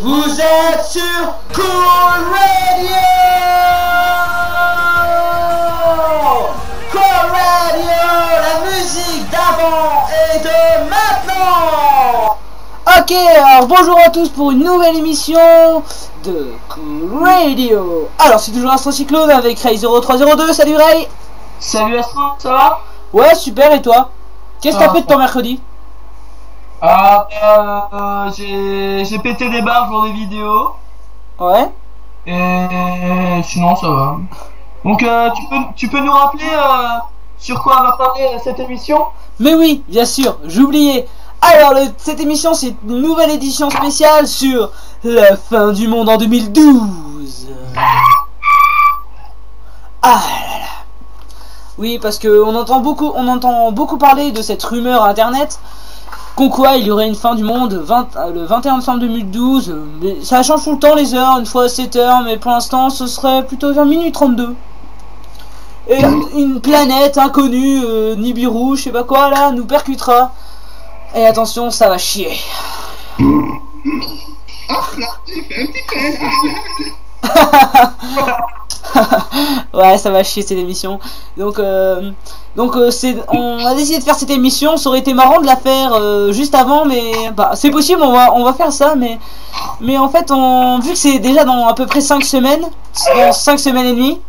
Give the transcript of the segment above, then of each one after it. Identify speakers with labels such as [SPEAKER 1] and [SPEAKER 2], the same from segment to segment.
[SPEAKER 1] Vous êtes sur Cool Radio. Cool Radio, la musique d'avant et de maintenant. Ok, alors bonjour à tous pour une nouvelle émission de Cool Radio. Alors c'est toujours Astro Cyclone avec Ray0302. Salut Ray.
[SPEAKER 2] Salut Astro, ça va?
[SPEAKER 1] Ouais, super, et toi? Qu'est-ce que t'as fait de ton mercredi?
[SPEAKER 2] J'ai pété des barres pour des vidéos.
[SPEAKER 1] Ouais.
[SPEAKER 2] Et sinon ça va. Donc tu peux nous rappeler sur quoi on va parler cette émission?
[SPEAKER 1] Mais oui, bien sûr, j'oubliais. Alors cette émission c'est une nouvelle édition spéciale sur la fin du monde en 2012. Ah là là. Oui, parce que on entend beaucoup parler de cette rumeur internet qu'en quoi il y aurait une fin du monde le 21 décembre 2012. Mais ça change tout le temps les heures, une fois à 7h, mais pour l'instant ce serait plutôt vers minuit 32. Et une planète inconnue, Nibiru, je sais pas quoi là, nous percutera. Et attention, ça va chier. Ouais, ça va chier cette émission. Donc on a décidé de faire cette émission. Ça aurait été marrant de la faire juste avant, mais bah, c'est possible. On va faire ça, mais en fait, vu que c'est déjà dans à peu près 5 semaines, dans 5 semaines et demie.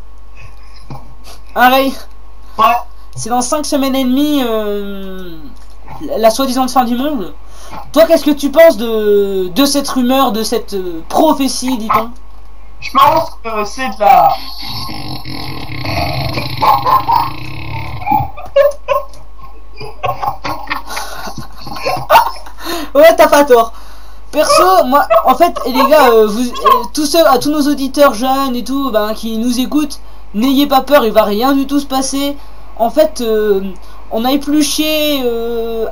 [SPEAKER 1] Hein, Ray?
[SPEAKER 2] Ouais.
[SPEAKER 1] C'est dans 5 semaines et demie la soi-disant fin du monde. Toi, qu'est-ce que tu penses de cette rumeur, de cette prophétie, dit-on?
[SPEAKER 2] Je pense que c'est de la...
[SPEAKER 1] Ouais, t'as pas tort. Perso, moi, en fait, les gars, à tous nos auditeurs jeunes et tout, qui nous écoutent, n'ayez pas peur, il va rien du tout se passer. En fait, on a épluché,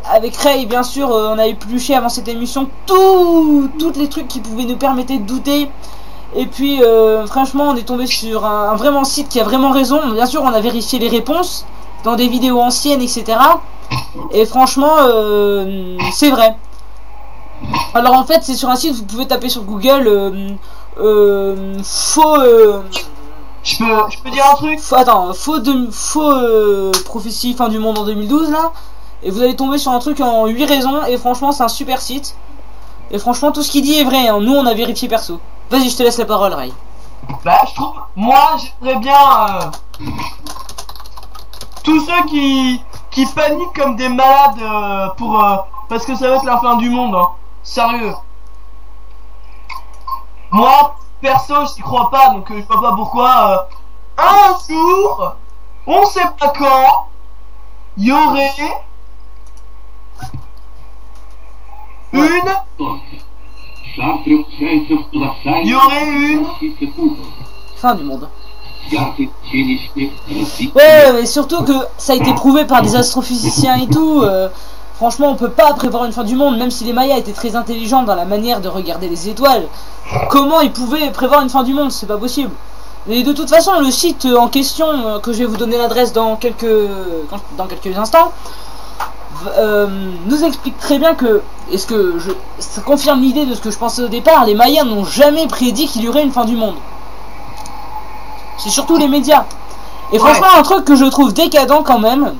[SPEAKER 1] avec Ray, bien sûr, on a épluché avant cette émission toutes les trucs qui pouvaient nous permettre de douter. Et puis, franchement, on est tombé sur un vraiment site qui a vraiment raison. Bien sûr, on a vérifié les réponses dans des vidéos anciennes, etc. Et franchement, c'est vrai. Alors en fait, c'est sur un site, vous pouvez taper sur Google faux.
[SPEAKER 2] Je peux dire un truc?
[SPEAKER 1] Faux prophétie fin du monde en 2012 là. Et vous allez tomber sur un truc en 8 raisons. Et franchement, c'est un super site. Et franchement, tout ce qu'il dit est vrai, hein. Nous, on a vérifié perso. Vas-y, je te laisse la parole, Ray.
[SPEAKER 2] Bah, je trouve... Moi, j'aimerais bien... tous ceux qui paniquent comme des malades parce que ça va être la fin du monde, hein. Sérieux. Moi, perso, j'y crois pas, donc je vois pas pourquoi... un jour, on sait pas quand, il y aurait... une
[SPEAKER 1] fin du monde. Ouais, mais surtout que ça a été prouvé par des astrophysiciens et tout. Franchement, on peut pas prévoir une fin du monde, même si les Mayas étaient très intelligents dans la manière de regarder les étoiles. Comment ils pouvaient prévoir une fin du monde? C'est pas possible. Mais de toute façon, le site en question, que je vais vous donner l'adresse dans quelques instants, nous explique très bien que, ça confirme l'idée de ce que je pensais au départ, les Mayas n'ont jamais prédit qu'il y aurait une fin du monde. C'est surtout les médias. Et franchement, un truc que je trouve décadent quand même,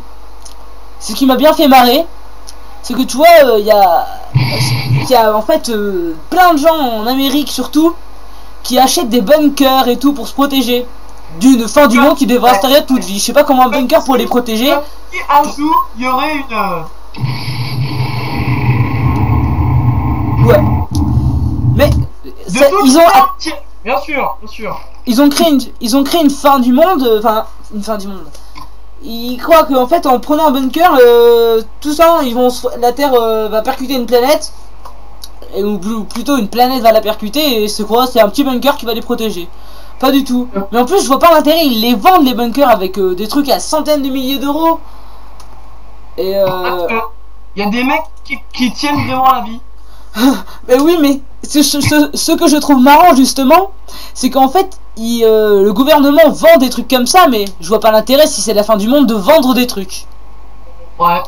[SPEAKER 1] ce qui m'a bien fait marrer, c'est que tu vois, il y a en fait plein de gens en Amérique surtout qui achètent des bunkers et tout pour se protéger d'une fin du monde qui devrait installer toute vie. Je sais pas comment un bunker pour les protéger.
[SPEAKER 2] Si un jour il y aurait une...
[SPEAKER 1] Ouais. Mais ils ont...
[SPEAKER 2] Bien sûr.
[SPEAKER 1] Ils ont créé une fin du monde, une fin du monde. Ils croient qu'en fait en prenant un bunker, tout ça, la Terre va percuter une planète, ou plutôt une planète va la percuter, et c'est un petit bunker qui va les protéger. Pas du tout. Mais en plus, je vois pas l'intérêt. Ils les vendent les bunkers avec des trucs à centaines de milliers d'euros. Et
[SPEAKER 2] il y a des mecs qui tiennent vraiment la vie.
[SPEAKER 1] Mais oui, mais ce que je trouve marrant justement, c'est qu'en fait, le gouvernement vend des trucs comme ça, mais je vois pas l'intérêt si c'est la fin du monde de vendre des trucs.
[SPEAKER 2] Ouais.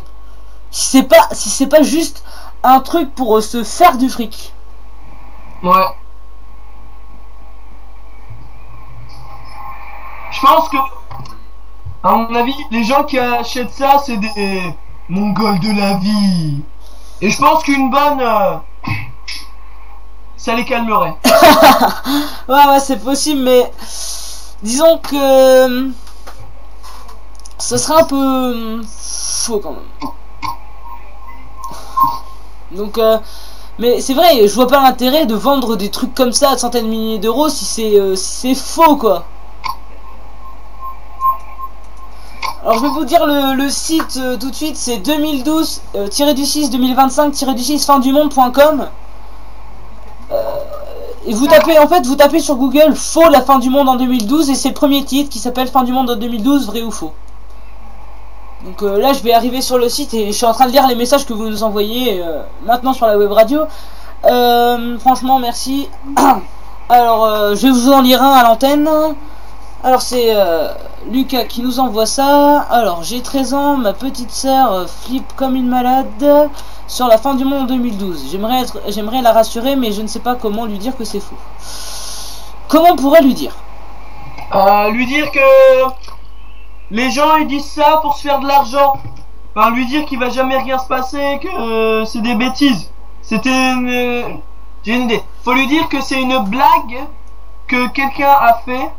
[SPEAKER 1] Si c'est pas juste un truc pour se faire du fric.
[SPEAKER 2] Ouais. Je pense que, à mon avis, les gens qui achètent ça, c'est des Mongols de la vie. Et je pense qu'une bonne, ça les calmerait.
[SPEAKER 1] Ouais, c'est possible, mais disons que ce serait un peu faux quand même. Donc, mais c'est vrai, je vois pas l'intérêt de vendre des trucs comme ça à centaines de milliers d'euros si c'est faux, quoi. Alors je vais vous dire le site tout de suite, c'est 2012-6 2025-6 findumonde.com. Et vous tapez, en fait, vous tapez sur Google faux la fin du monde en 2012 et c'est le premier titre qui s'appelle fin du monde en 2012, vrai ou faux. Donc là je vais arriver sur le site et je suis en train de lire les messages que vous nous envoyez maintenant sur la web radio. Franchement merci. Alors je vais vous en lire un à l'antenne. Alors c'est Lucas qui nous envoie ça. Alors j'ai 13 ans, ma petite sœur flippe comme une malade sur la fin du monde en 2012. J'aimerais la rassurer mais je ne sais pas comment lui dire que c'est faux. Comment on pourrait lui dire?
[SPEAKER 2] Lui dire que les gens ils disent ça pour se faire de l'argent. Enfin lui dire qu'il va jamais rien se passer, que c'est des bêtises. C'était une... J'ai une idée. Faut lui dire que c'est une blague que quelqu'un a fait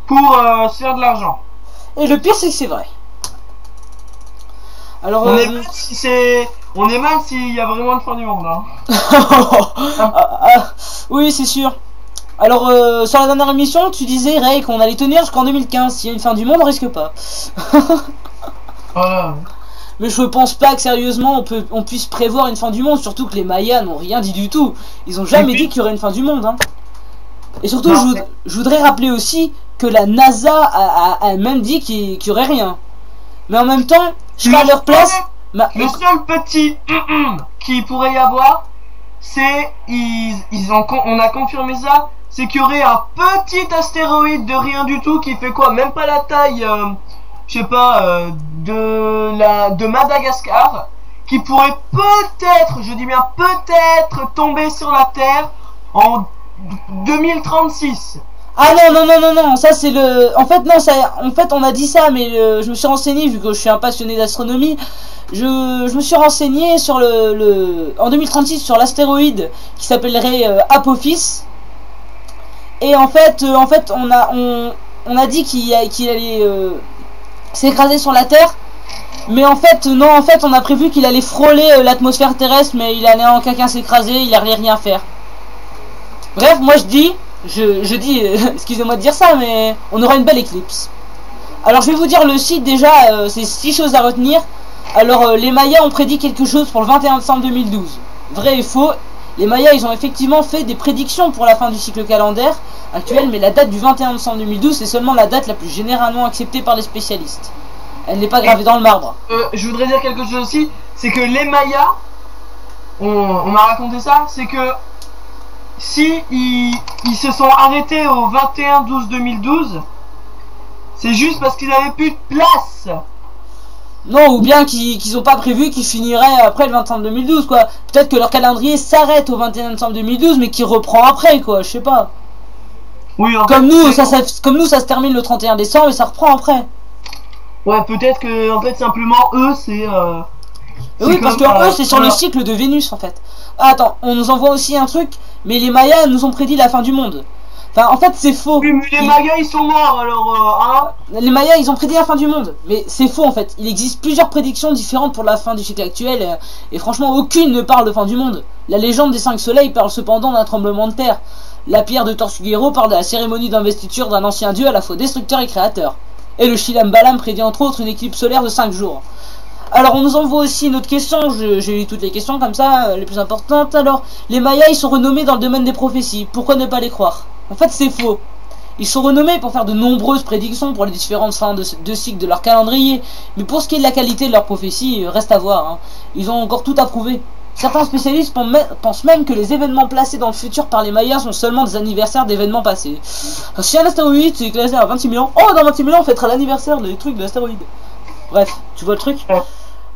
[SPEAKER 2] pour se faire de l'argent.
[SPEAKER 1] Et le pire c'est que c'est vrai. Alors
[SPEAKER 2] on est mal si c'est... On est mal s'il y a vraiment une fin du monde hein.
[SPEAKER 1] Oui c'est sûr. Alors sur la dernière émission tu disais Ray qu'on allait tenir jusqu'en 2015. S'il y a une fin du monde on risque pas.
[SPEAKER 2] Voilà.
[SPEAKER 1] Mais je pense pas que sérieusement on puisse prévoir une fin du monde. Surtout que les Mayas n'ont rien dit du tout. Ils ont jamais dit qu'il y aurait une fin du monde hein. Et surtout je voudrais rappeler aussi que la NASA a même dit qu'il y aurait rien. Mais en même temps je serais à leur place.
[SPEAKER 2] Le seul petit qui pourrait y avoir, c'est on a confirmé ça, c'est qu'il y aurait un petit astéroïde de rien du tout qui fait quoi, même pas la taille, je sais pas, de Madagascar, qui pourrait peut-être, je dis bien peut-être, tomber sur la Terre en 2036.
[SPEAKER 1] Ah non, ça c'est le... En fait non, en fait on a dit ça, mais je me suis renseigné, vu que je suis un passionné d'astronomie, je me suis renseigné sur en 2036 sur l'astéroïde qui s'appellerait Apophis. Et en fait on a dit qu'il allait s'écraser sur la Terre. Mais en fait non, en fait on a prévu qu'il allait frôler l'atmosphère terrestre, mais il allait en quelqu'un s'écraser, il allait rien faire. Bref, moi je dis, excusez-moi de dire ça, mais on aura une belle éclipse. Alors je vais vous dire le site déjà, c'est 6 choses à retenir. Alors les Mayas ont prédit quelque chose pour le 21 décembre 2012. Vrai et faux, les Mayas ils ont effectivement fait des prédictions pour la fin du cycle calendaire actuel, mais la date du 21 décembre 2012 c'est seulement la date la plus généralement acceptée par les spécialistes. Elle n'est pas gravée dans le marbre.
[SPEAKER 2] Je voudrais dire quelque chose aussi, c'est que les Mayas, on m'a raconté ça, c'est que si ils se sont arrêtés au 21-12-2012, c'est juste parce qu'ils n'avaient plus de place.
[SPEAKER 1] Non, ou bien qu'ils ont pas prévu qu'ils finiraient après le 21 2012 quoi. Peut-être que leur calendrier s'arrête au 21 décembre 2012 mais qu'il reprend après quoi, je sais pas.
[SPEAKER 2] Oui,
[SPEAKER 1] comme nous, ça se termine le 31 décembre et ça reprend après.
[SPEAKER 2] Ouais, peut-être que en fait simplement eux c'est
[SPEAKER 1] oui, parce que eux c'est sur le cycle de Vénus en fait. Ah, attends, on nous envoie aussi un truc, mais les Mayas nous ont prédit la fin du monde. Enfin, en fait, c'est faux.
[SPEAKER 2] Oui, mais les Mayas ils sont morts alors hein.
[SPEAKER 1] Les Mayas ils ont prédit la fin du monde, mais c'est faux en fait. Il existe plusieurs prédictions différentes pour la fin du cycle actuel et franchement aucune ne parle de fin du monde. La légende des 5 soleils parle cependant d'un tremblement de terre. La pierre de Tortuguero parle de la cérémonie d'investiture d'un ancien dieu à la fois destructeur et créateur. Et le Shilam Balam prédit entre autres une éclipse solaire de 5 jours. Alors on nous envoie aussi une autre question, j'ai lu toutes les questions comme ça, les plus importantes. Alors, les Mayas ils sont renommés dans le domaine des prophéties, pourquoi ne pas les croire? En fait c'est faux. Ils sont renommés pour faire de nombreuses prédictions pour les différentes fins de cycles de leur calendrier. Mais pour ce qui est de la qualité de leurs prophéties, reste à voir hein. Ils ont encore tout à prouver. Certains spécialistes pensent même que les événements placés dans le futur par les Mayas sont seulement des anniversaires d'événements passés. Si un astéroïde c'est classé à 26 000 ans, oh dans 26 000 ans on fêtera l'anniversaire des trucs de l'astéroïde. Bref, tu vois le truc.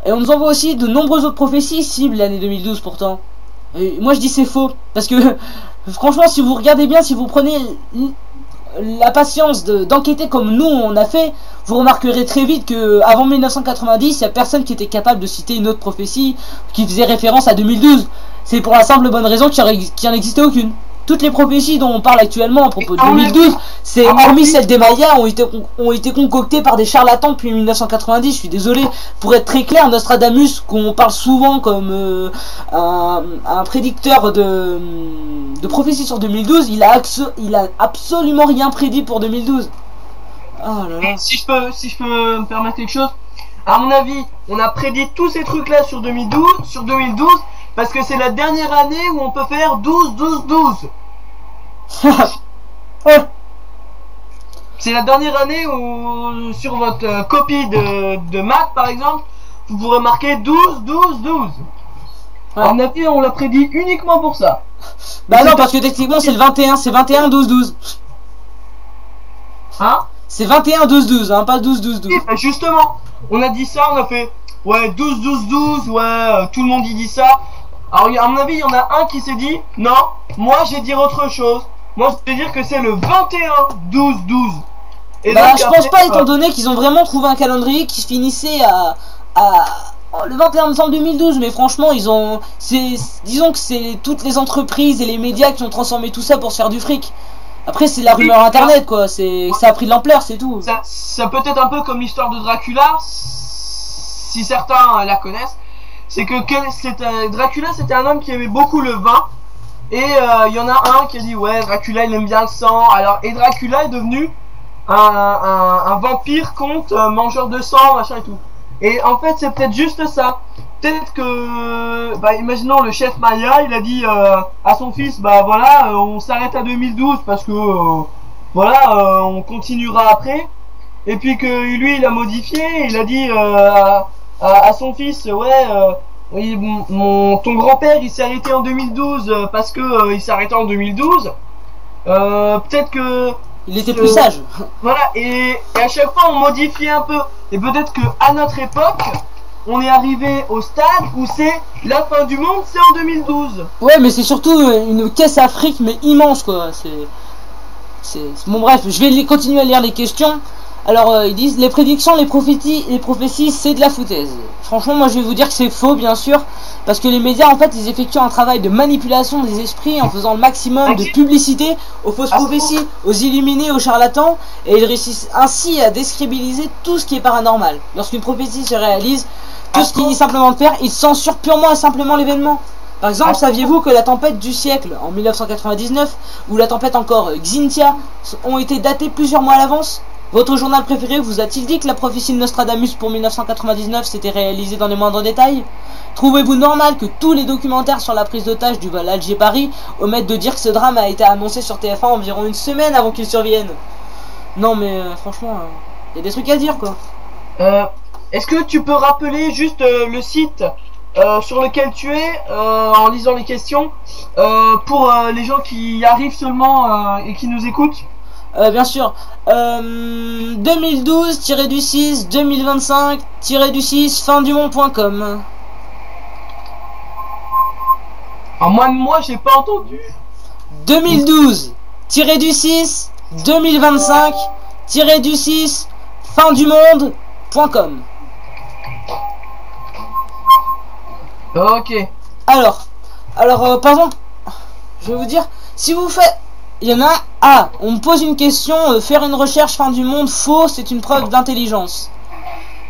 [SPEAKER 1] Et on nous envoie aussi de nombreuses autres prophéties cibles l'année 2012 pourtant. Et moi je dis c'est faux. Parce que franchement, si vous regardez bien, si vous prenez la patience d'enquêter comme nous on a fait, vous remarquerez très vite que avant 1990, il y a personne qui était capable de citer une autre prophétie qui faisait référence à 2012. C'est pour la simple bonne raison qu'il n'y en existait aucune. Toutes les prophéties dont on parle actuellement à propos de 2012, c'est hormis celles des Mayas, ont été concoctées par des charlatans depuis 1990. Je suis désolé. Pour être très clair, Nostradamus, qu'on parle souvent comme un prédicteur de prophéties sur 2012, il a absolument rien prédit pour 2012. Oh là là.
[SPEAKER 2] Si je peux me permettre quelque chose, à mon avis, on a prédit tous ces trucs-là sur 2012, parce que c'est la dernière année où on peut faire 12-12-12. C'est la dernière année où sur votre copie de maths par exemple, vous pourrez marquer 12-12-12. À mon avis, on l'a prédit uniquement pour ça.
[SPEAKER 1] Bah non, parce que techniquement c'est le 21, c'est 21-12-12.
[SPEAKER 2] Hein?
[SPEAKER 1] C'est 21-12-12, hein, pas 12-12-12.
[SPEAKER 2] Oui, bah justement, on a dit ça, on a fait ouais 12-12-12, ouais, tout le monde y dit ça. Alors à mon avis, il y en a un qui s'est dit non, moi je vais dire autre chose. Moi je vais dire que c'est le 21-12-12. Et
[SPEAKER 1] bah
[SPEAKER 2] donc,
[SPEAKER 1] je pense pas, étant donné qu'ils ont vraiment trouvé un calendrier qui se finissait le 21 décembre 2012, mais franchement disons que c'est toutes les entreprises et les médias qui ont transformé tout ça pour se faire du fric. Après c'est la rumeur internet quoi, ça a pris de l'ampleur, c'est tout.
[SPEAKER 2] Ça peut être un peu comme l'histoire de Dracula, si certains la connaissent. C'est que Dracula c'était un homme qui aimait beaucoup le vin. Et il y en a un qui a dit ouais Dracula il aime bien le sang. Alors et Dracula est devenu un vampire conte mangeur de sang machin et tout. Et en fait c'est peut-être juste ça. Peut-être que bah imaginons le chef Maya il a dit à son fils bah voilà on s'arrête à 2012 parce que voilà on continuera après. Et puis que lui il a modifié, il a dit à son fils ouais oui, ton grand-père il s'est arrêté en 2012 parce que il s'est arrêté en 2012. Peut-être que
[SPEAKER 1] il était plus sage.
[SPEAKER 2] Voilà, et à chaque fois on modifiait un peu. Et peut-être que à notre époque, on est arrivé au stade où c'est la fin du monde, c'est en 2012.
[SPEAKER 1] Ouais, mais c'est surtout une caisse à fric mais immense quoi. Bon bref, je vais continuer à lire les questions. Alors ils disent les prédictions, les prophéties c'est de la foutaise. Franchement moi je vais vous dire que c'est faux bien sûr. Parce que les médias en fait ils effectuent un travail de manipulation des esprits en faisant le maximum de publicité aux fausses prophéties, aux illuminés, aux charlatans. Et ils réussissent ainsi à décrédibiliser tout ce qui est paranormal. Lorsqu'une prophétie se réalise, tout ce qui est simplement de faire, ils censurent purement et simplement l'événement. Par exemple, saviez-vous que la tempête du siècle en 1999 ou la tempête encore Xintia ont été datées plusieurs mois à l'avance? Votre journal préféré vous a-t-il dit que la prophétie de Nostradamus pour 1999 s'était réalisée dans les moindres détails? Trouvez-vous normal que tous les documentaires sur la prise d'otage du vol Alger-Paris omettent de dire que ce drame a été annoncé sur TF1 environ une semaine avant qu'il survienne? Non mais franchement, il y a des trucs à dire quoi.
[SPEAKER 2] Est-ce que tu peux rappeler juste le site sur lequel tu es en lisant les questions pour les gens qui arrivent seulement et qui nous écoutent?
[SPEAKER 1] Bien sûr. 2012-6 2025-6 findumonde.com.
[SPEAKER 2] Moi j'ai pas entendu.
[SPEAKER 1] 2012-6 2025-6 findumonde.com.
[SPEAKER 2] Ok.
[SPEAKER 1] Alors par exemple, je vais vous dire, si vous faites, il y en a, on me pose une question, faire une recherche fin du monde, faux, c'est une preuve d'intelligence.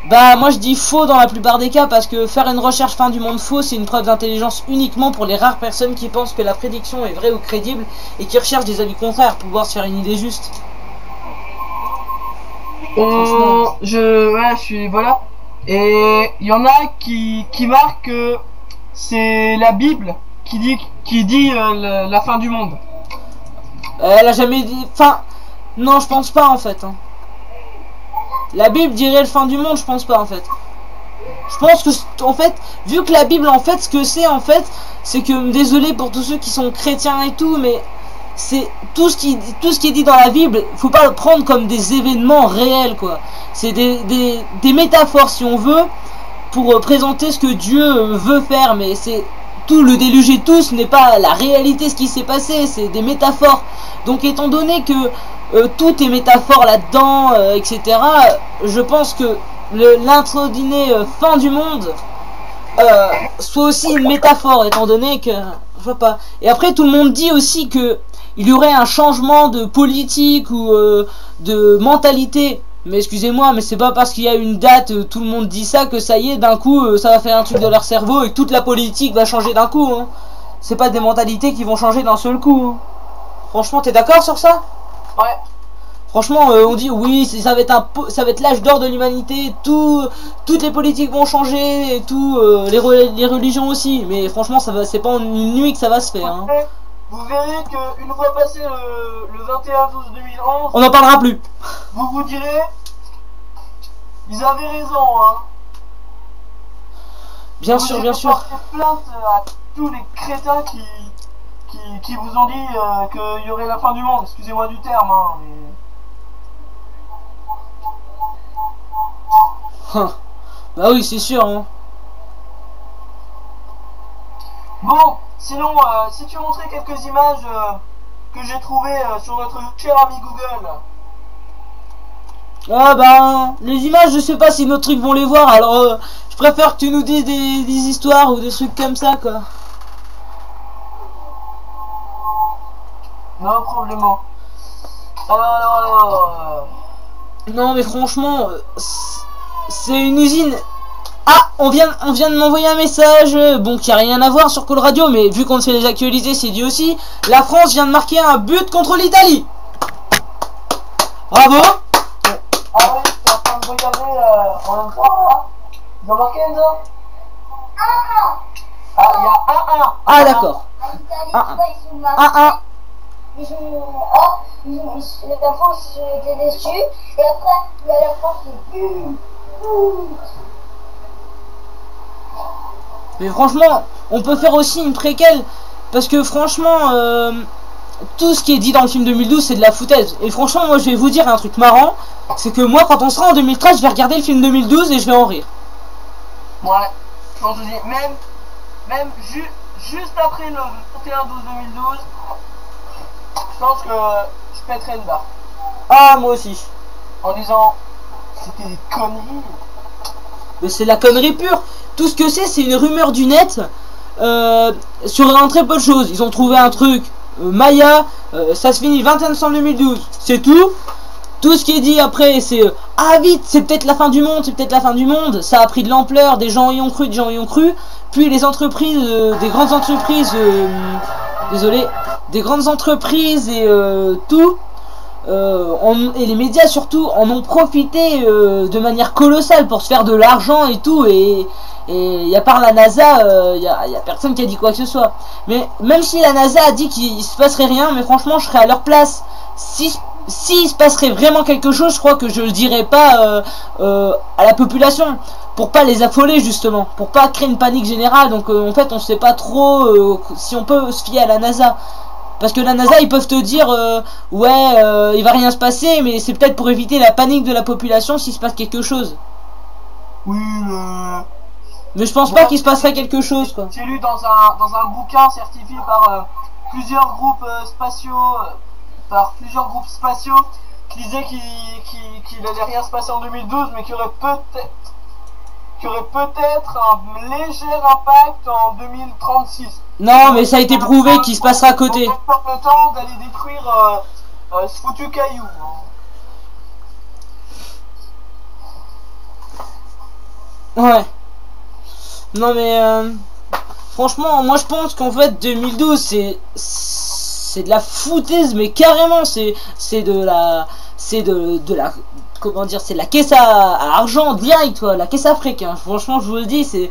[SPEAKER 1] Bah moi je dis faux dans la plupart des cas parce que faire une recherche fin du monde faux c'est une preuve d'intelligence uniquement pour les rares personnes qui pensent que la prédiction est vraie ou crédible et qui recherchent des avis contraires pour pouvoir se faire une idée juste.
[SPEAKER 2] Je suis voilà. Et il y en a qui marquent que c'est la Bible qui dit la fin du monde.
[SPEAKER 1] Elle a jamais dit. Enfin, non, je pense pas en fait. Hein. La Bible dirait le fin du monde, je pense pas en fait. Je pense que en fait, vu que la Bible en fait, ce que c'est en fait, c'est que désolé pour tous ceux qui sont chrétiens et tout, mais c'est tout ce qui est dit dans la Bible, faut pas le prendre comme des événements réels quoi. C'est des métaphores si on veut pour présenter ce que Dieu veut faire, mais c'est tout le déluge et tout, ce n'est pas la réalité ce qui s'est passé, c'est des métaphores. Donc étant donné que tout est métaphore là-dedans, etc., je pense que l'introdiné fin du monde soit aussi une métaphore, étant donné que je vois pas. Et après tout le monde dit aussi que il y aurait un changement de politique ou de mentalité. Mais excusez-moi, mais c'est pas parce qu'il y a une date, tout le monde dit ça, que ça y est, d'un coup, ça va faire un truc de leur cerveau et que toute la politique va changer d'un coup. Hein. C'est pas des mentalités qui vont changer d'un seul coup. Hein. Franchement, t'es d'accord sur ça?
[SPEAKER 2] Ouais.
[SPEAKER 1] Franchement, on dit oui, ça va être l'âge d'or de l'humanité, toutes les politiques vont changer, et tout, les religions aussi. Mais franchement, c'est pas en une nuit que ça va se faire. Hein.
[SPEAKER 2] Vous verrez qu'une fois passé le 21/12/2011,
[SPEAKER 1] on n'en parlera plus.
[SPEAKER 2] Vous vous direz, ils avaient raison, hein.
[SPEAKER 1] Bien sûr, bien sûr.
[SPEAKER 2] Porter plainte à tous les crétins qui vous ont dit qu'il y aurait la fin du monde. Excusez-moi du terme, hein. Mais...
[SPEAKER 1] Bah oui, c'est sûr, hein.
[SPEAKER 2] Bon, sinon, si tu montrais quelques images que j'ai trouvées sur notre cher ami Google.
[SPEAKER 1] Ah bah, les images, je sais pas si nos trucs vont les voir, alors je préfère que tu nous dises des histoires ou des trucs comme ça, quoi.
[SPEAKER 2] Non, probablement. Alors...
[SPEAKER 1] Non, mais franchement, c'est une usine... Ah, on vient de m'envoyer un message, bon, qui a rien à voir sur Call Radio, mais vu qu'on sait les actualiser, c'est dit aussi. La France vient de marquer un but contre l'Italie. Bravo.
[SPEAKER 2] Ah oui, je suis en train de regarder en même temps, là. Ils ont marqué, Enzo? Ah, il y a 1-1.
[SPEAKER 1] Ah, d'accord. 1-1.
[SPEAKER 3] La France était déçue, et après, il y a la France qui est
[SPEAKER 1] Mais franchement, on peut faire aussi une préquelle, parce que franchement, tout ce qui est dit dans le film 2012, c'est de la foutaise. Et franchement, moi, je vais vous dire un truc marrant, c'est que moi, quand on sera en 2013, je vais regarder le film 2012 et je vais en rire.
[SPEAKER 2] Ouais, je pense aussi, même juste après le 31/12/2012, je pense que je pèterai une barre.
[SPEAKER 1] Ah, moi aussi.
[SPEAKER 2] En disant, c'était des conneries.
[SPEAKER 1] Mais c'est la connerie pure. Tout ce que c'est une rumeur du net sur un très peu de choses. Ils ont trouvé un truc, Maya, ça se finit le 21 décembre 2012. C'est tout. Tout ce qui est dit après, c'est ah vite, c'est peut-être la fin du monde, c'est peut-être la fin du monde. Ça a pris de l'ampleur, des gens y ont cru, des gens y ont cru. Puis les entreprises, des grandes entreprises, désolé, des grandes entreprises et tout. Et les médias surtout en ont profité de manière colossale pour se faire de l'argent et tout, et y a part la NASA, y a personne qui a dit quoi que ce soit. Mais même si la NASA a dit qu'il se passerait rien, mais franchement je serais à leur place. Si se passerait vraiment quelque chose, je crois que je le dirais pas à la population, pour pas les affoler justement, pour pas créer une panique générale. Donc en fait on sait pas trop si on peut se fier à la NASA. Parce que la NASA, ils peuvent te dire ouais, il va rien se passer, mais c'est peut-être pour éviter la panique de la population s'il se passe quelque chose.
[SPEAKER 2] Oui,
[SPEAKER 1] mais je pense pas qu'il se passerait quelque chose, quoi.
[SPEAKER 2] J'ai lu dans un bouquin certifié par plusieurs groupes spatiaux, qui disaient qu'il allait rien se passer en 2012, mais qu'il y aurait peut-être un léger impact en 2036.
[SPEAKER 1] Non, mais ça a été prouvé qu'il se passera à côté.
[SPEAKER 2] On prend le temps d'aller détruire ce foutu caillou.
[SPEAKER 1] Ouais. Non mais franchement, moi je pense qu'en fait 2012 c'est de la foutaise, mais carrément c'est de la comment dire, c'est la caisse à argent direct, quoi, la caisse à fric, hein. Franchement, je vous le dis, c'est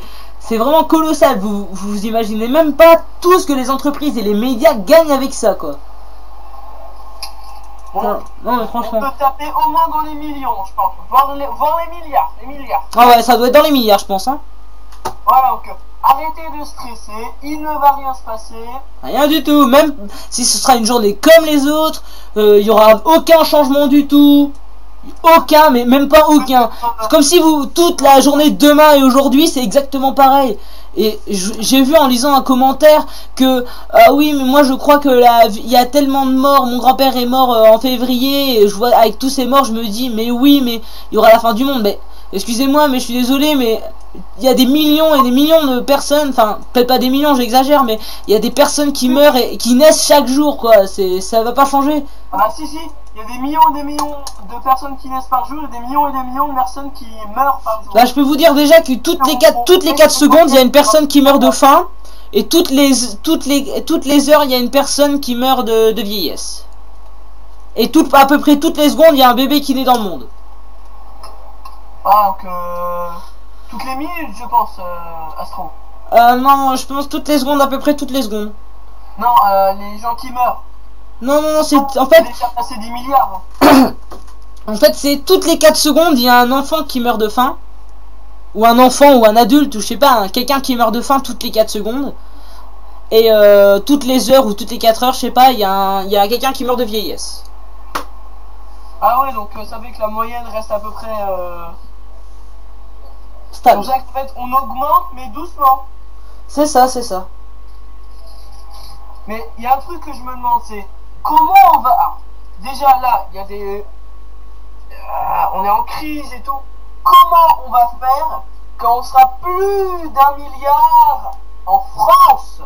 [SPEAKER 1] vraiment colossal. Vous imaginez même pas tout ce que les entreprises et les médias gagnent avec ça, quoi.
[SPEAKER 2] Bon,
[SPEAKER 1] non mais franchement.
[SPEAKER 2] On peut taper au moins dans les millions, je pense. Voir les milliards.
[SPEAKER 1] Ah ouais, ça doit être dans les milliards, je pense, hein.
[SPEAKER 2] Voilà, donc arrêtez de stresser, il ne va rien se passer.
[SPEAKER 1] Rien du tout, même si ce sera une journée comme les autres, il y aura aucun changement du tout. Aucun, mais même pas aucun. C'est comme si toute la journée de demain et aujourd'hui, c'est exactement pareil. Et j'ai vu en lisant un commentaire que ah oui mais moi je crois que il y a tellement de morts, mon grand-père est mort en février, et je vois avec tous ces morts je me dis mais oui mais il y aura la fin du monde. Mais excusez-moi mais je suis désolé mais il y a des millions et des millions de personnes, enfin peut-être pas des millions, j'exagère, mais il y a des personnes qui meurent et qui naissent chaque jour quoi, ça va pas changer.
[SPEAKER 2] Ah si, il y a des millions et des millions de personnes qui naissent par jour et des millions de personnes qui meurent par jour.
[SPEAKER 1] Là je peux vous dire déjà que toutes les 4 secondes il y a une personne qui meurt de faim, et toutes les heures il y a une personne qui meurt de vieillesse. Et à peu près toutes les secondes il y a un bébé qui naît dans le monde.
[SPEAKER 2] Ah donc toutes les minutes je pense, Astro.
[SPEAKER 1] Non, je pense toutes les secondes, à peu près toutes les secondes.
[SPEAKER 2] Non, les gens qui meurent.
[SPEAKER 1] Non, c'est en fait.
[SPEAKER 2] Déjà passé 10 milliards.
[SPEAKER 1] En fait, c'est toutes les 4 secondes, il y a un enfant qui meurt de faim. Ou un enfant, ou un adulte, ou je sais pas, quelqu'un qui meurt de faim toutes les 4 secondes. Et toutes les heures, ou toutes les 4 heures, je sais pas, il y a quelqu'un qui meurt de vieillesse.
[SPEAKER 2] Ah ouais, donc ça fait que la moyenne reste à peu près.
[SPEAKER 1] Stable.
[SPEAKER 2] Donc en fait, on augmente, mais doucement.
[SPEAKER 1] C'est ça.
[SPEAKER 2] Mais il y a un truc que je me demande, c'est comment on va. Ah, déjà là, il y a des. On est en crise et tout. Comment on va faire quand on sera plus d'1 milliard en France?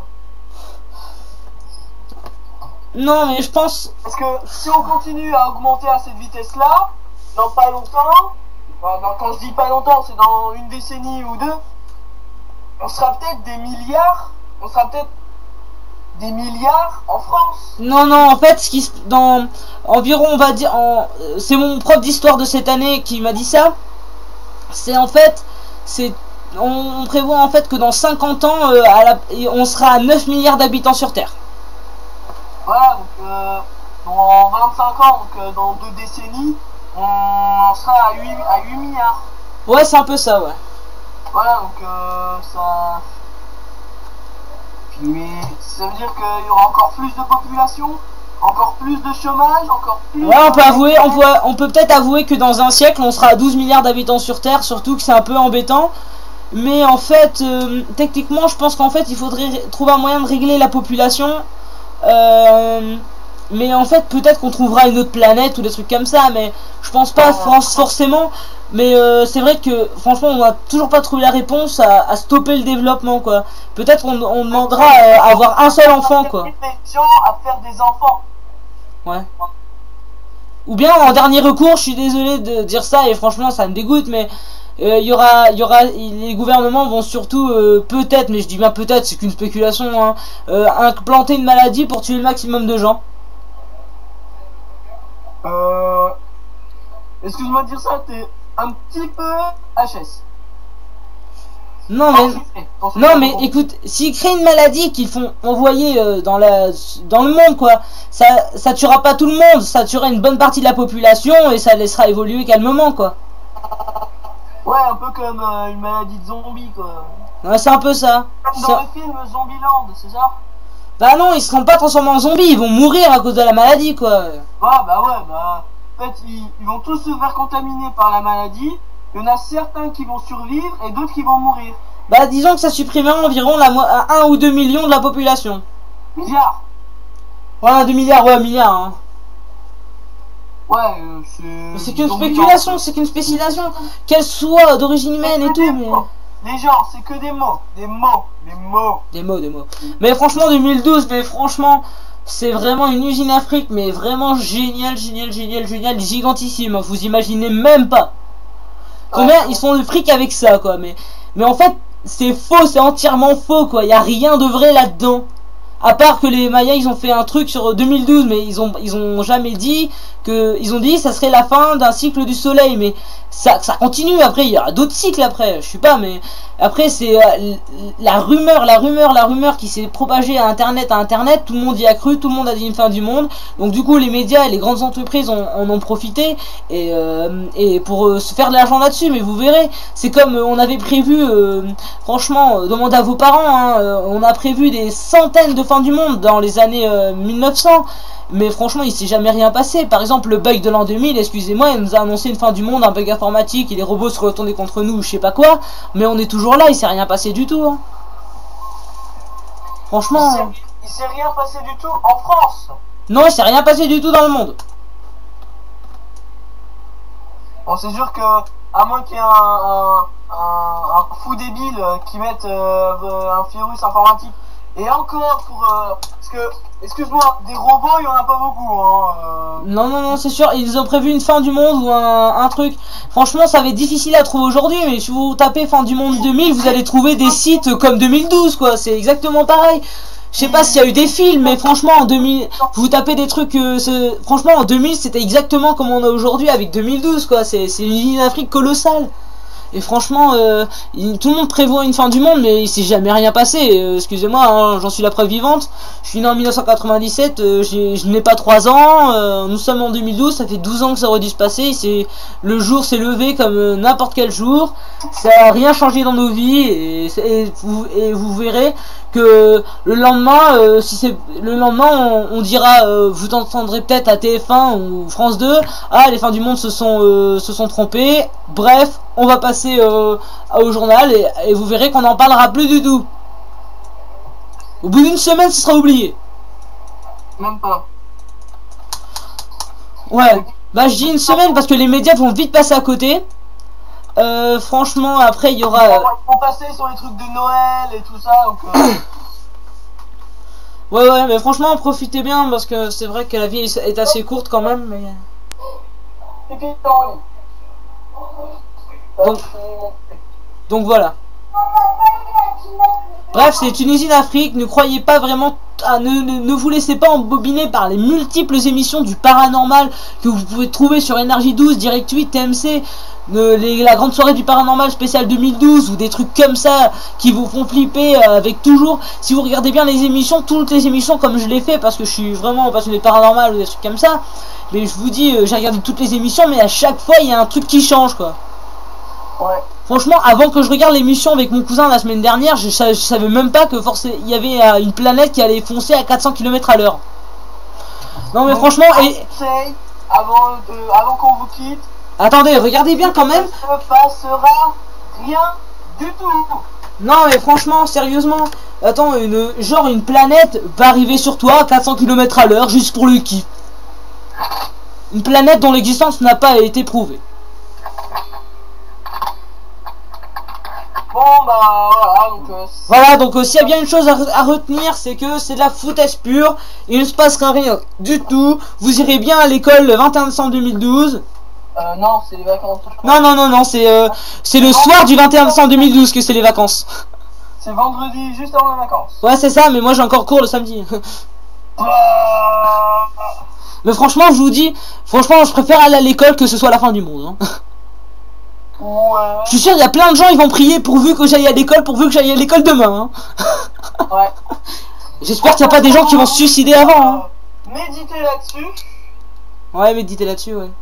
[SPEAKER 1] Non, mais je pense.
[SPEAKER 2] Parce que si on continue à augmenter à cette vitesse-là, dans pas longtemps, quand je dis pas longtemps, c'est dans une décennie ou deux, on sera peut-être des milliards. On sera peut-être des milliards en France.
[SPEAKER 1] Non, en fait, dans environ, on va dire, c'est mon prof d'histoire de cette année qui m'a dit ça. C'est en fait, on prévoit en fait que dans 50 ans, on sera à 9 milliards d'habitants sur Terre.
[SPEAKER 2] Voilà, donc dans 25 ans, donc dans 2 décennies, on sera à 8 milliards.
[SPEAKER 1] Ouais, c'est un peu ça, ouais.
[SPEAKER 2] Voilà, donc ça. Mais ça veut dire qu'il y aura encore plus de population, encore plus de chômage, encore plus.
[SPEAKER 1] Ouais, on peut peut-être avouer que dans un siècle, on sera à 12 milliards d'habitants sur Terre, surtout que c'est un peu embêtant. Mais en fait, techniquement, je pense qu'en fait, il faudrait trouver un moyen de régler la population. Mais en fait, peut-être qu'on trouvera une autre planète ou des trucs comme ça, mais je pense pas forcément. Mais c'est vrai que franchement, on n'a toujours pas trouvé la réponse à stopper le développement, quoi. Peut-être qu'on demandera à avoir un seul enfant, quoi.
[SPEAKER 2] À faire des enfants.
[SPEAKER 1] Ouais. Ou bien en dernier recours, je suis désolé de dire ça et franchement, ça me dégoûte, mais il y aura, les gouvernements vont surtout peut-être, mais je dis bien peut-être, c'est qu'une spéculation, hein, implanter une maladie pour tuer le maximum de gens.
[SPEAKER 2] Excuse-moi de dire ça, t'es un petit peu HS.
[SPEAKER 1] Non mais écoute, s'ils créent une maladie qu'ils font envoyer dans le monde, quoi, ça tuera pas tout le monde, ça tuera une bonne partie de la population et ça laissera évoluer calmement, quoi.
[SPEAKER 2] Ouais, un peu comme une maladie de zombie, quoi.
[SPEAKER 1] Ouais, c'est un peu ça.
[SPEAKER 2] Comme dans le film Zombieland, c'est ça?
[SPEAKER 1] Bah non, ils seront pas transformés en zombies, ils vont mourir à cause de la maladie, quoi.
[SPEAKER 2] En fait, ils vont tous se faire contaminer par la maladie. Il y en a certains qui vont survivre et d'autres qui vont mourir.
[SPEAKER 1] Bah disons que ça supprimera environ 1 ou 2 millions de la population.
[SPEAKER 2] Milliards.
[SPEAKER 1] Ouais, 2 milliards, ouais, milliards, hein.
[SPEAKER 2] Ouais,
[SPEAKER 1] c'est qu'une spéculation, c'est qu'une spéculation. Qu'elle soit d'origine humaine et tout, mais...
[SPEAKER 2] Les gens, c'est que des mots. Des mots.
[SPEAKER 1] Mais franchement, 2012, mais franchement... C'est vraiment une usine à fric, mais vraiment génial, gigantissime. Vous imaginez même pas combien ils font de fric avec ça, quoi. Mais en fait, c'est faux, c'est entièrement faux, quoi. Il y a rien de vrai là-dedans. À part que les Mayas, ils ont fait un truc sur 2012, mais ils ont jamais dit que... Ils ont dit que ça serait la fin d'un cycle du soleil, mais ça continue. Après, il y aura d'autres cycles après, je sais pas, mais... Après, c'est la rumeur qui s'est propagée à internet, tout le monde y a cru, tout le monde a dit une fin du monde. Donc du coup, les médias et les grandes entreprises en ont profité, et pour se faire de l'argent là-dessus. Mais vous verrez, c'est comme on avait prévu, franchement, demandez à vos parents, hein, on a prévu des centaines de fins du monde dans les années 1900. Mais franchement, il s'est jamais rien passé. Par exemple, le bug de l'an 2000, excusez-moi, il nous a annoncé une fin du monde, un bug informatique, et les robots se retournaient contre nous, je sais pas quoi. Mais on est toujours là, il s'est rien passé du tout, hein. Franchement,
[SPEAKER 2] Il s'est rien passé du tout en France.
[SPEAKER 1] non, il s'est rien passé du tout dans le monde.
[SPEAKER 2] Bon, c'est sûr que, à moins qu'il y ait un fou débile qui mette un virus informatique. Et encore parce que, excuse-moi, des robots, il y en a pas beaucoup, hein.
[SPEAKER 1] Non, non, non, c'est sûr, ils ont prévu une fin du monde ou un truc. Franchement, ça va être difficile à trouver aujourd'hui, mais si vous tapez fin du monde 2000, vous allez trouver des sites comme 2012, quoi. C'est exactement pareil. Je sais pas s'il y a eu des films, mais franchement, en 2000, vous tapez des trucs, franchement, en 2000, c'était exactement comme on a aujourd'hui avec 2012, quoi. C'est une usine d'Afrique colossale. Et franchement, tout le monde prévoit une fin du monde, mais il s'est jamais rien passé. Excusez-moi, hein, j'en suis la preuve vivante. Je suis né en 1997, je n'ai pas 3 ans. Nous sommes en 2012, ça fait 12 ans que ça aurait dû se passer. Le jour s'est levé comme n'importe quel jour. Ça n'a rien changé dans nos vies. Et vous verrez que le lendemain, on dira, vous entendrez peut-être à TF1 ou France 2, ah, les fins du monde se sont trompés. Bref, on va passer au journal et vous verrez qu'on n'en parlera plus du tout. Au bout d'une semaine, ce sera oublié.
[SPEAKER 2] Même pas.
[SPEAKER 1] Ouais, bah je dis une semaine parce que les médias vont vite passer à côté. Franchement, après il y aura.
[SPEAKER 2] Ils vont passer sur les trucs de Noël et tout ça. Donc,
[SPEAKER 1] ouais, mais franchement, profitez bien parce que c'est vrai que la vie est assez courte quand même. Mais...
[SPEAKER 2] Et puis, dans le lit.
[SPEAKER 1] Donc voilà. Bref, c'est une usine Afrique. Ne croyez pas vraiment, ne vous laissez pas embobiner par les multiples émissions du paranormal que vous pouvez trouver sur Énergie 12, Direct 8, TMC, la grande soirée du paranormal spécial 2012 ou des trucs comme ça qui vous font flipper avec toujours. Si vous regardez bien les émissions, toutes les émissions comme je l'ai fait parce que je suis vraiment passionné de paranormal ou des trucs comme ça. Mais je vous dis, j'ai regardé toutes les émissions, mais à chaque fois il y a un truc qui change, quoi.
[SPEAKER 2] Ouais.
[SPEAKER 1] Franchement, avant que je regarde l'émission avec mon cousin la semaine dernière, je savais même pas que forcément il y avait une planète qui allait foncer à 400 km à l'heure. Non mais donc, franchement,
[SPEAKER 2] avant qu'on vous quitte.
[SPEAKER 1] Attendez, regardez bien quand même.
[SPEAKER 2] Ça ne passera rien du tout.
[SPEAKER 1] Non mais franchement, sérieusement, attends, une planète va arriver sur toi à 400 km à l'heure juste pour le kiff. Une planète dont l'existence n'a pas été prouvée.
[SPEAKER 2] Bon bah
[SPEAKER 1] voilà, donc s'il y a bien une chose à retenir, c'est que c'est de la foutaise pure. Il ne se passera rien du tout. Vous irez bien à l'école le 21 décembre 2012.
[SPEAKER 2] Non, c'est les vacances.
[SPEAKER 1] Non, c'est le soir du 21 décembre 2012 que c'est les vacances.
[SPEAKER 2] C'est vendredi, juste avant les vacances.
[SPEAKER 1] Ouais, c'est ça, mais moi j'ai encore cours le samedi. Mais franchement, je vous dis, franchement, je préfère aller à l'école que ce soit la fin du monde. Hein.
[SPEAKER 2] Ouais.
[SPEAKER 1] Je suis sûr, il y a plein de gens, ils vont prier pourvu que j'aille à l'école, pourvu que j'aille à l'école demain. Hein.
[SPEAKER 2] Ouais.
[SPEAKER 1] J'espère qu'il n'y a pas des gens qui vont se suicider avant. Hein.
[SPEAKER 2] Méditez là-dessus.
[SPEAKER 1] Ouais, méditez là-dessus, ouais.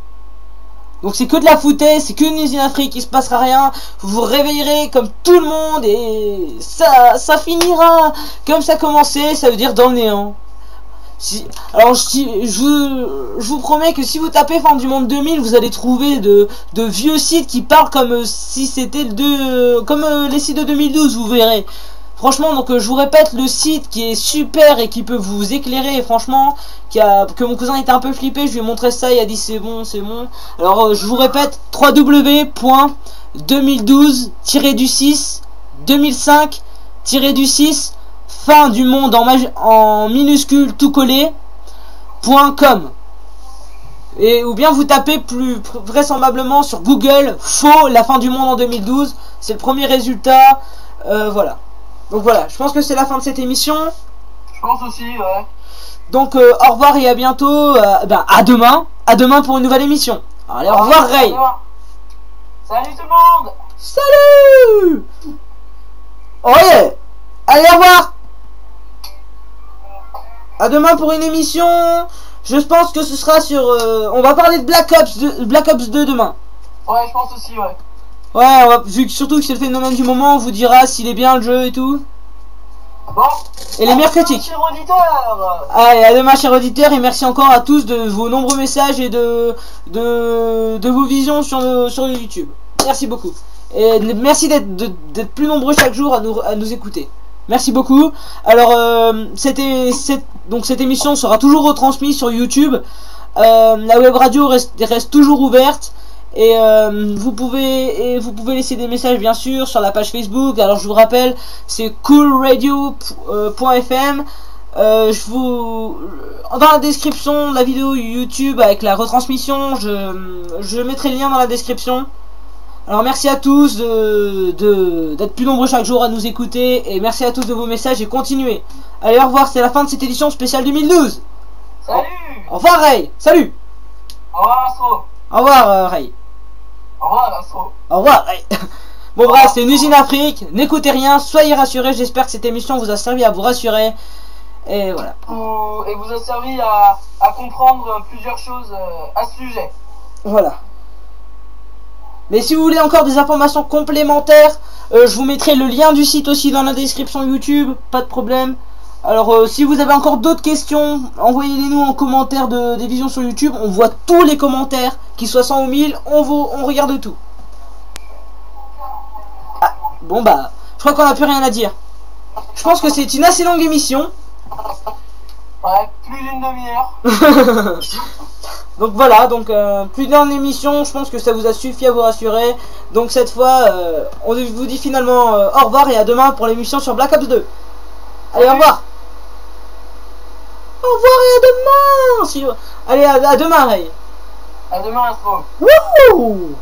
[SPEAKER 1] Donc c'est que de la foutaise, c'est qu'une usine Afrique, il se passera rien. Vous vous réveillerez comme tout le monde et ça finira comme ça a commencé, ça veut dire dans le néant. Alors je vous promets que si vous tapez fin du monde 2000, vous allez trouver de vieux sites qui parlent comme si c'était comme les sites de 2012, vous verrez. Franchement, donc je vous répète, le site qui est super et qui peut vous éclairer, franchement, que mon cousin était un peu flippé, je lui ai montré ça, il a dit c'est bon. Alors je vous répète, www.2012-6 2005-6 fin du monde en minuscule tout collé .com, et ou bien vous tapez plus vraisemblablement sur Google faux la fin du monde en 2012, c'est le premier résultat. Voilà, donc voilà, je pense que c'est la fin de cette émission.
[SPEAKER 2] Je pense aussi, ouais.
[SPEAKER 1] Donc au revoir et à bientôt. À demain pour une nouvelle émission. Allez, au revoir Ray.
[SPEAKER 2] Salut tout le monde.
[SPEAKER 1] Salut. Oh yeah. Allez, au revoir. À demain pour une émission. Je pense que ce sera sur... on va parler de Black Ops 2 demain.
[SPEAKER 2] Ouais, je pense aussi, ouais.
[SPEAKER 1] Ouais, vu que surtout que c'est le phénomène du moment, on vous dira s'il est bien le jeu et tout.
[SPEAKER 2] Bon.
[SPEAKER 1] Et les meilleures critiques.
[SPEAKER 2] Chers auditeurs.
[SPEAKER 1] Allez, à demain, chers auditeurs, et merci encore à tous de vos nombreux messages et de vos visions sur YouTube. Merci beaucoup. Et merci d'être plus nombreux chaque jour à nous écouter. Merci beaucoup. Alors, donc cette émission sera toujours retransmise sur YouTube. La web radio reste toujours ouverte. Et vous pouvez laisser des messages bien sûr sur la page Facebook. Alors je vous rappelle, c'est coolradio.fm. Dans la description de la vidéo YouTube avec la retransmission, je mettrai le lien dans la description. Alors merci à tous d'être plus nombreux chaque jour à nous écouter, et merci à tous de vos messages, et continuez. Allez, au revoir, c'est la fin de cette édition spéciale 2012.
[SPEAKER 2] Salut.
[SPEAKER 1] Au revoir Ray, salut.
[SPEAKER 2] Au revoir Astro.
[SPEAKER 1] Au revoir Ray.
[SPEAKER 2] Au revoir Astro.
[SPEAKER 1] Au revoir Ray. Bon bref, c'est une usine Afrique, n'écoutez rien, soyez rassurés, j'espère que cette émission vous a servi à vous rassurer. Et voilà.
[SPEAKER 2] Et vous a servi à comprendre plusieurs choses à ce sujet.
[SPEAKER 1] Voilà. Mais si vous voulez encore des informations complémentaires, je vous mettrai le lien du site aussi dans la description YouTube, pas de problème. Alors si vous avez encore d'autres questions, envoyez-les nous en commentaire des visions sur YouTube. On voit tous les commentaires, qu'ils soient 100 ou 1000, on regarde tout. Ah, bon bah, je crois qu'on n'a plus rien à dire. Je pense que c'est une assez longue émission.
[SPEAKER 2] Ouais, plus d'une demi-heure.
[SPEAKER 1] Donc voilà, plus d'une émission, je pense que ça vous a suffi à vous rassurer. Donc cette fois, on vous dit finalement au revoir et à demain pour l'émission sur Black Ops 2. Allez, au revoir. Au revoir et à demain. Allez, à demain, Ray.
[SPEAKER 2] À demain, Astro.
[SPEAKER 1] Wouhou.